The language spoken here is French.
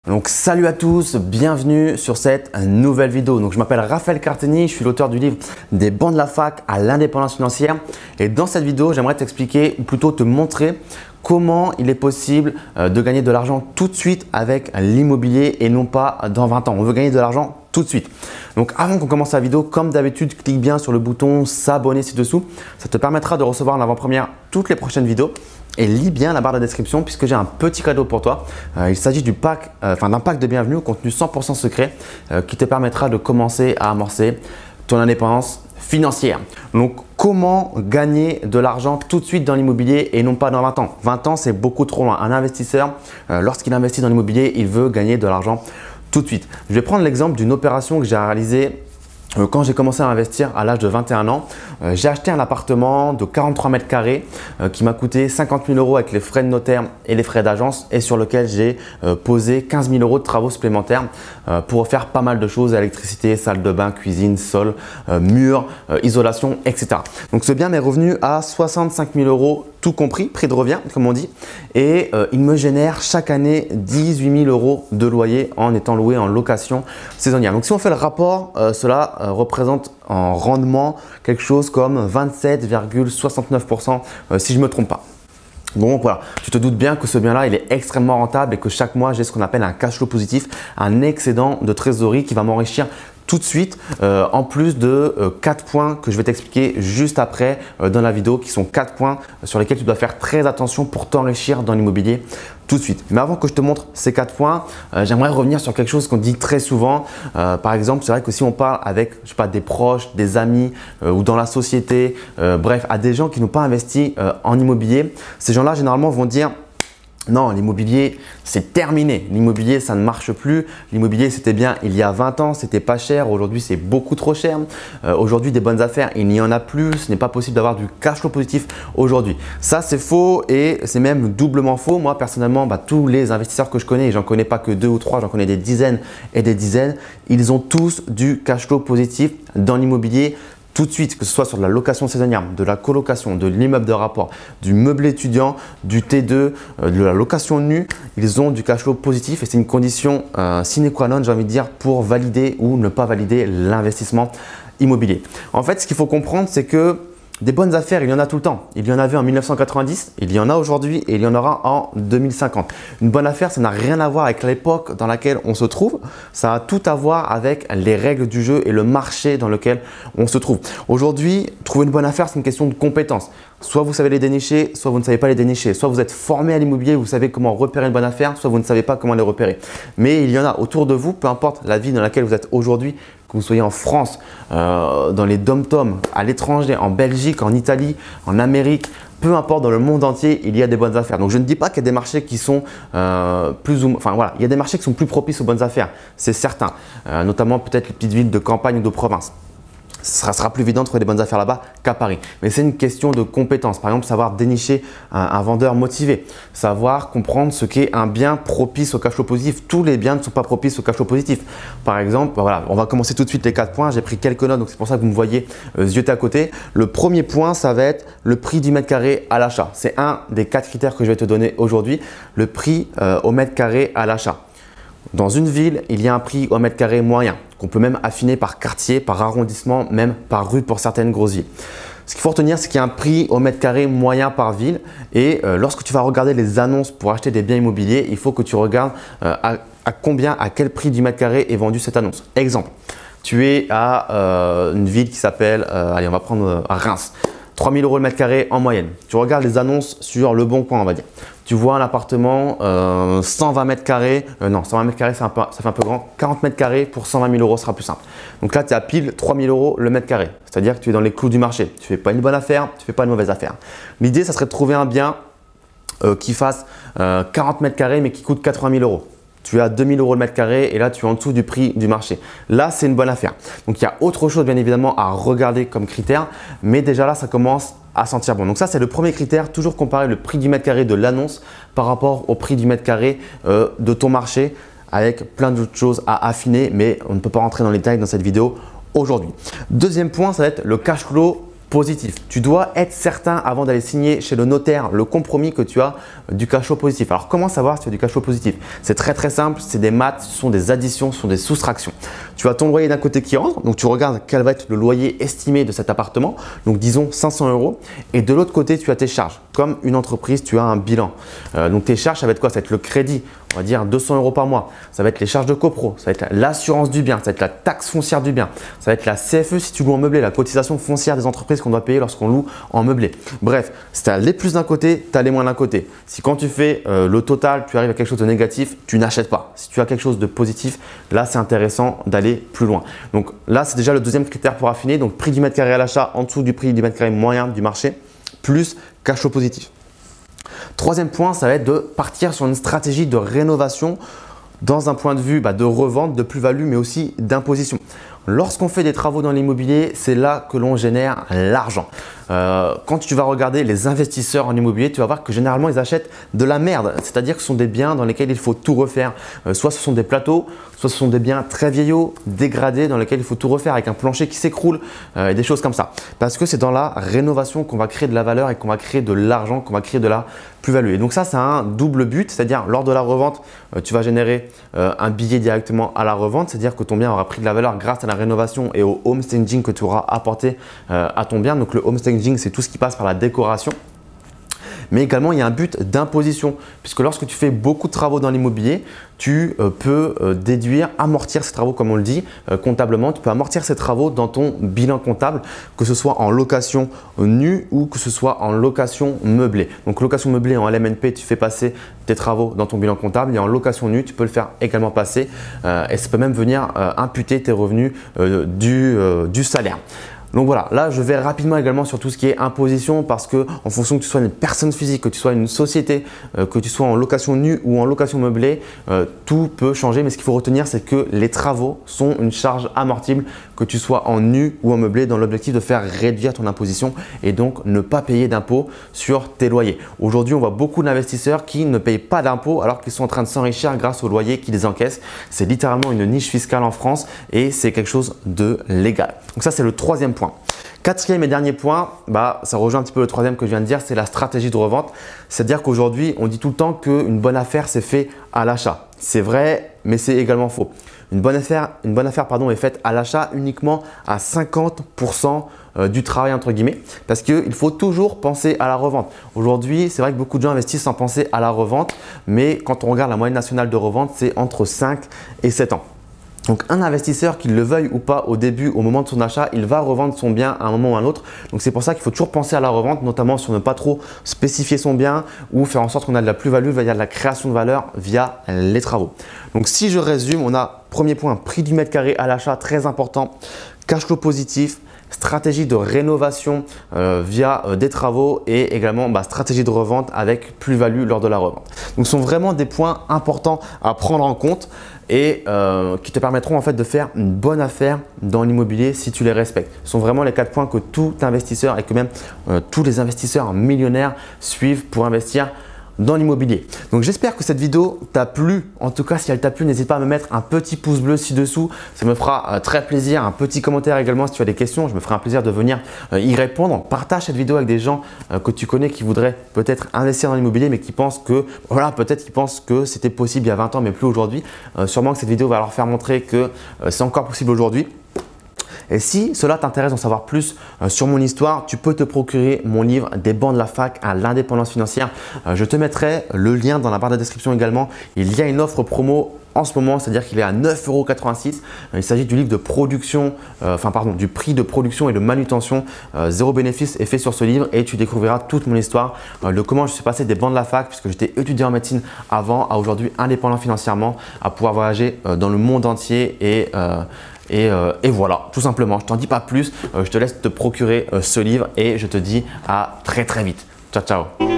Donc salut à tous, bienvenue sur cette nouvelle vidéo. Donc je m'appelle Raphaël Carteni, je suis l'auteur du livre Des bancs de la fac à l'indépendance financière. Et dans cette vidéo, j'aimerais t'expliquer ou plutôt te montrer comment il est possible de gagner de l'argent tout de suite avec l'immobilier et non pas dans 20 ans. On veut gagner de l'argent tout de suite. Donc avant qu'on commence la vidéo, comme d'habitude, clique bien sur le bouton s'abonner ci-dessous. Ça te permettra de recevoir en avant-première toutes les prochaines vidéos. Et lis bien la barre de description puisque j'ai un petit cadeau pour toi. Il s'agit d'un pack de bienvenue au contenu 100% secret qui te permettra de commencer à amorcer ton indépendance financière. Donc, comment gagner de l'argent tout de suite dans l'immobilier et non pas dans 20 ans. 20 ans, c'est beaucoup trop loin. Un investisseur, lorsqu'il investit dans l'immobilier, il veut gagner de l'argent tout de suite. Je vais prendre l'exemple d'une opération que j'ai réalisée quand j'ai commencé à investir à l'âge de 21 ans. J'ai acheté un appartement de 43 mètres carrés qui m'a coûté 50 000 € avec les frais de notaire et les frais d'agence et sur lequel j'ai posé 15 000 € de travaux supplémentaires pour faire pas mal de choses, électricité, salle de bain, cuisine, sol, mur, isolation, etc. Donc ce bien m'est revenu à 65 000 € tout compris, prix de revient comme on dit, et il me génère chaque année 18 000 € de loyer en étant loué en location saisonnière. Donc si on fait le rapport, cela représente en rendement quelque chose comme 27,69% si je ne me trompe pas. Donc voilà, tu te doutes bien que ce bien-là, il est extrêmement rentable et que chaque mois, j'ai ce qu'on appelle un cash flow positif, un excédent de trésorerie qui va m'enrichir tout de suite, en plus de 4 points que je vais t'expliquer juste après dans la vidéo, qui sont 4 points sur lesquels tu dois faire très attention pour t'enrichir dans l'immobilier tout de suite. Mais avant que je te montre ces 4 points, j'aimerais revenir sur quelque chose qu'on dit très souvent. Par exemple, c'est vrai que si on parle avec je sais pas, des proches, des amis ou dans la société, bref, à des gens qui n'ont pas investi en immobilier, ces gens-là généralement vont dire: non, l'immobilier, c'est terminé. L'immobilier, ça ne marche plus. L'immobilier, c'était bien il y a 20 ans, c'était pas cher. Aujourd'hui, c'est beaucoup trop cher. Aujourd'hui, des bonnes affaires, il n'y en a plus. Ce n'est pas possible d'avoir du cash flow positif aujourd'hui. Ça, c'est faux et c'est même doublement faux. Moi, personnellement, tous les investisseurs que je connais, et j'en connais pas que 2 ou 3, j'en connais des dizaines et des dizaines, ils ont tous du cash flow positif dans l'immobilier tout de suite, que ce soit sur de la location saisonnière, de la colocation, de l'immeuble de rapport, du meublé étudiant, du T2, de la location nue, ils ont du cash flow positif et c'est une condition sine qua non, j'ai envie de dire, pour valider ou ne pas valider l'investissement immobilier. En fait, ce qu'il faut comprendre, c'est que des bonnes affaires, il y en a tout le temps. Il y en avait en 1990, il y en a aujourd'hui et il y en aura en 2050. Une bonne affaire, ça n'a rien à voir avec l'époque dans laquelle on se trouve. Ça a tout à voir avec les règles du jeu et le marché dans lequel on se trouve. Aujourd'hui, trouver une bonne affaire, c'est une question de compétences. Soit vous savez les dénicher, soit vous ne savez pas les dénicher. Soit vous êtes formé à l'immobilier, vous savez comment repérer une bonne affaire, soit vous ne savez pas comment les repérer. Mais il y en a autour de vous, peu importe la ville dans laquelle vous êtes aujourd'hui, que vous soyez en France, dans les dom-toms, à l'étranger, en Belgique, en Italie, en Amérique, peu importe, dans le monde entier, il y a des bonnes affaires. Donc, je ne dis pas qu'il y a des marchés qui sont il y a des marchés qui sont plus propices aux bonnes affaires, c'est certain, notamment peut-être les petites villes de campagne ou de province. Ça sera plus évident de trouver des bonnes affaires là-bas qu'à Paris. Mais c'est une question de compétence. Par exemple, savoir dénicher un vendeur motivé, savoir comprendre ce qu'est un bien propice au cash flow positif. Tous les biens ne sont pas propices au cash flow positif. Par exemple, voilà, on va commencer tout de suite les 4 points. J'ai pris quelques notes, donc c'est pour ça que vous me voyez zioter à côté. Le premier point, ça va être le prix du mètre carré à l'achat. C'est un des 4 critères que je vais te donner aujourd'hui. Le prix au mètre carré à l'achat. Dans une ville, il y a un prix au mètre carré moyen qu'on peut même affiner par quartier, par arrondissement, même par rue pour certaines grosses villes. Ce qu'il faut retenir, c'est qu'il y a un prix au mètre carré moyen par ville et lorsque tu vas regarder les annonces pour acheter des biens immobiliers, il faut que tu regardes à quel prix du mètre carré est vendue cette annonce. Exemple, tu es à une ville qui s'appelle, allez, on va prendre Reims. 3 000 € le mètre carré en moyenne. Tu regardes les annonces sur Le Bon Coin, on va dire. Tu vois un appartement 120 mètres carrés, non 120 mètres carrés ça fait un peu grand, 40 mètres carrés pour 120 000 € sera plus simple. Donc là tu es à pile 3 000 € le mètre carré, c'est-à-dire que tu es dans les clous du marché. Tu ne fais pas une bonne affaire, tu ne fais pas une mauvaise affaire. L'idée ça serait de trouver un bien qui fasse 40 mètres carrés mais qui coûte 80 000 €. Tu es à 2 000 € le mètre carré et là tu es en dessous du prix du marché. Là c'est une bonne affaire. Donc il y a autre chose bien évidemment à regarder comme critère, mais déjà là ça commence à sentir bon. Donc ça c'est le premier critère, toujours comparer le prix du mètre carré de l'annonce par rapport au prix du mètre carré de ton marché, avec plein d'autres choses à affiner, mais on ne peut pas rentrer dans les détails dans cette vidéo aujourd'hui. Deuxième point, ça va être le cash flow positif. Tu dois être certain avant d'aller signer chez le notaire le compromis que tu as du cash flow positif. Alors comment savoir si tu as du cash flow positif? C'est très simple, c'est des maths, ce sont des additions, ce sont des soustractions. Tu as ton loyer d'un côté qui entre, donc tu regardes quel va être le loyer estimé de cet appartement, donc disons 500 €, et de l'autre côté tu as tes charges. Comme une entreprise, tu as un bilan. Donc tes charges, ça va être quoi? Ça va être le crédit, on va dire 200 € par mois. Ça va être les charges de copro, ça va être l'assurance du bien, ça va être la taxe foncière du bien, ça va être la CFE si tu loues en meublé, la cotisation foncière des entreprises qu'on doit payer lorsqu'on loue en meublé. Bref, si tu as les plus d'un côté, tu as les moins d'un côté. Si quand tu fais le total, tu arrives à quelque chose de négatif, tu n'achètes pas. Si tu as quelque chose de positif, là c'est intéressant d'aller plus loin. Donc là, c'est déjà le deuxième critère pour affiner. Donc prix du mètre carré à l'achat en dessous du prix du mètre carré moyen du marché, plus cash flow positif. Troisième point, ça va être de partir sur une stratégie de rénovation dans un point de vue de revente, de plus-value, mais aussi d'imposition. Lorsqu'on fait des travaux dans l'immobilier, c'est là que l'on génère l'argent. Quand tu vas regarder les investisseurs en immobilier, tu vas voir que généralement ils achètent de la merde, c'est-à-dire que ce sont des biens dans lesquels il faut tout refaire. Soit ce sont des plateaux, soit ce sont des biens très vieillots, dégradés, dans lesquels il faut tout refaire avec un plancher qui s'écroule et des choses comme ça. Parce que c'est dans la rénovation qu'on va créer de la valeur et qu'on va créer de l'argent, qu'on va créer de la plus-value. Et donc ça, c'est un double but, c'est-à-dire lors de la revente, tu vas générer un billet directement à la revente, c'est-à-dire que ton bien aura pris de la valeur grâce à la rénovation et au home staging que tu auras apporté à ton bien. Donc le home staging, c'est tout ce qui passe par la décoration. Mais également, il y a un but d'imposition puisque lorsque tu fais beaucoup de travaux dans l'immobilier, tu peux déduire, amortir ces travaux comme on le dit comptablement. Tu peux amortir ces travaux dans ton bilan comptable, que ce soit en location nue ou que ce soit en location meublée. Donc location meublée en LMNP, tu fais passer tes travaux dans ton bilan comptable et en location nue, tu peux le faire également passer et ça peut même venir imputer tes revenus du salaire. Donc voilà, là je vais rapidement également sur tout ce qui est imposition parce que en fonction que tu sois une personne physique, que tu sois une société, que tu sois en location nue ou en location meublée, tout peut changer. Mais ce qu'il faut retenir, c'est que les travaux sont une charge amortible, que tu sois en nu ou en meublé, dans l'objectif de faire réduire ton imposition et donc ne pas payer d'impôts sur tes loyers. Aujourd'hui, on voit beaucoup d'investisseurs qui ne payent pas d'impôts alors qu'ils sont en train de s'enrichir grâce aux loyers qu'ils encaissent. C'est littéralement une niche fiscale en France et c'est quelque chose de légal. Donc ça, c'est le troisième point. Quatrième et dernier point, ça rejoint un petit peu le troisième que je viens de dire, c'est la stratégie de revente. C'est-à-dire qu'aujourd'hui, on dit tout le temps qu'une bonne affaire, c'est fait à l'achat. C'est vrai, mais c'est également faux. Une bonne affaire est faite à l'achat uniquement à 50% du travail entre guillemets parce qu'il faut toujours penser à la revente. Aujourd'hui, c'est vrai que beaucoup de gens investissent sans penser à la revente, mais quand on regarde la moyenne nationale de revente, c'est entre 5 et 7 ans. Donc un investisseur, qu'il le veuille ou pas au début, au moment de son achat, il va revendre son bien à un moment ou à un autre. Donc c'est pour ça qu'il faut toujours penser à la revente, notamment sur ne pas trop spécifier son bien ou faire en sorte qu'on a de la plus-value via de la création de valeur via les travaux. Donc si je résume, on a premier point, prix du mètre carré à l'achat, très important, cash flow positif, stratégie de rénovation via des travaux et également stratégie de revente avec plus-value lors de la revente. Donc ce sont vraiment des points importants à prendre en compte et qui te permettront en fait de faire une bonne affaire dans l'immobilier si tu les respectes. Ce sont vraiment les 4 points que tout investisseur et que même tous les investisseurs millionnaires suivent pour investir dans l'immobilier. Donc j'espère que cette vidéo t'a plu. En tout cas, si elle t'a plu, n'hésite pas à me mettre un petit pouce bleu ci-dessous. Ça me fera très plaisir. Un petit commentaire également si tu as des questions. Je me ferai un plaisir de venir y répondre. Partage cette vidéo avec des gens que tu connais qui voudraient peut-être investir dans l'immobilier mais qui pensent que peut-être qu'ils pensent que c'était possible il y a 20 ans mais plus aujourd'hui. Sûrement que cette vidéo va leur faire montrer que c'est encore possible aujourd'hui. Et si cela t'intéresse d'en savoir plus sur mon histoire, tu peux te procurer mon livre Des bancs de la fac à l'indépendance financière. Je te mettrai le lien dans la barre de description également. Il y a une offre promo en ce moment, c'est-à-dire qu'il est à 9,86 €. Il s'agit du livre de production, du prix de production et de manutention. Zéro bénéfice est fait sur ce livre et tu découvriras toute mon histoire de comment je suis passé des bancs de la fac, puisque j'étais étudiant en médecine avant, à aujourd'hui indépendant financièrement, à pouvoir voyager dans le monde entier et voilà, tout simplement. Je t'en dis pas plus, je te laisse te procurer ce livre et je te dis à très vite. Ciao, ciao.